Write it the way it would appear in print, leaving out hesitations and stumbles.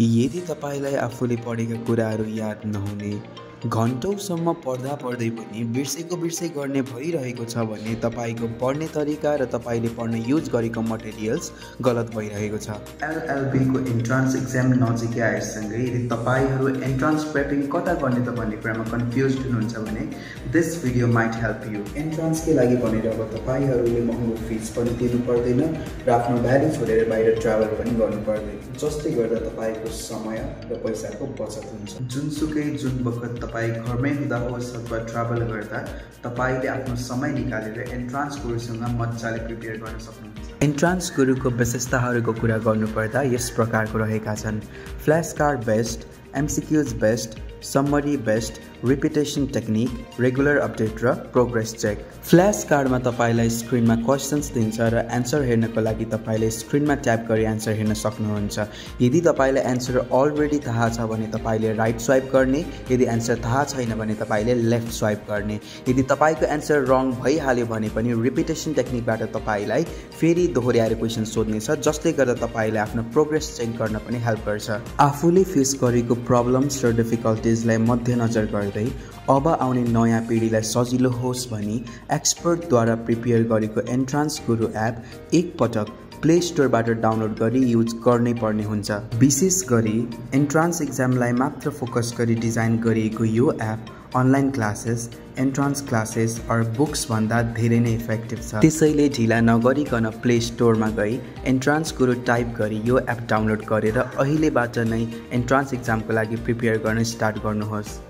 यदि तपाईलाई आफूले पढेका कुराहरू याद नहुने, घन्टौँसम्म पढ्दा पढ्दै पनि बिर्सै गर्ने भइरहेको छ भने तपाईको पढ्ने तरिका र तपाईले पढ्न युज गरेको मटेरियल्स गलत भइरहेको छ। एलएलबीको इन्ट्रान्स एक्जाम नजिकै आएसँगै यदि तपाईहरू एन्ट्रान्स प्रेपिङ कता गर्ने त भन्ने कुरामा कन्फ्युज हुनुहुन्छ भने this video might help you. एन्ट्रान्सकै लागि भनेर अब तपाईहरूले महँगो फिस पनि तिर्नु पर्दैन र आफ्नो भ्याली छोडेर बाहिर ट्राभल पनि गर्नु पर्दैन, जसले गर्दा तपाईको समय र पैसाको बचत हुन्छ। जुनसुकै जुन बखत तपाईँ घरमै हुँदा होस् अथवा ट्राभल गर्दा तपाईले आफ्नो समय निकालेर एन्ट्रान्स गुरुसँग मजाले प्रिपेयर गर्न सक्नुहुन्छ। एन्ट्रान्स गुरुको विशेषताहरूको कुरा गर्नुपर्दा यस प्रकारको रहेका छन्: flash card based, MCQs based, summary based, repetition technique, regular update र प्रोग्रेस चेक। फ्ल्यास कार्डमा तपाईलाई स्क्रिनमा क्वेसन्स दिन्छ र एन्सर हेर्नको लागि तपाईले स्क्रिनमा ट्याप गरी एन्सर हेर्न सक्नुहुन्छ। यदि तपाईलाई एन्सर अलरेडी थाहा छ भने तपाईले राइट स्वाइप गर्ने, यदि एन्सर थाहा छैन भने तपाईले लेफ्ट स्वाइप गर्ने। यदि तपाईको एन्सर रङ भइहाल्यो भने पनि रिपिटेसन टेक्निकबाट तपाईलाई फेरि दोहोर्याएर क्वेसन सोध्नेछ, जसले गर्दा तपाईले आफ्नो प्रोग्रेस चेक गर्न पनि हेल्प गर्छ। आफूले फेस गरेको प्रब्लम्स र डिफिकल्टिजलाई मध्यनजर गर्दै अब आउने नयाँ पिँढीलाई सजिलो होस् भनी एक्सपर्टद्वारा प्रिपेयर गरेको एन्ट्रान्स गुरु एप एकपटक प्ले स्टोरबाट डाउनलोड गरी युज गर्नै पर्ने हुन्छ। विशेष गरी एन्ट्रान्स एक्जामलाई मात्र फोकस गरी डिजाइन गरिएको यो app online classes, entrance classes र बुक्स भन्दा धेरै नै इफेक्टिभ छ। त्यसैले ढिला नगरिकन प्ले स्टोरमा गई एन्ट्रान्स गुरु टाइप गरी यो एप डाउनलोड गरेर अहिलेबाट नै एन्ट्रान्स एक्जामको लागि प्रिपेयर गर्न स्टार्ट गर्नुहोस्।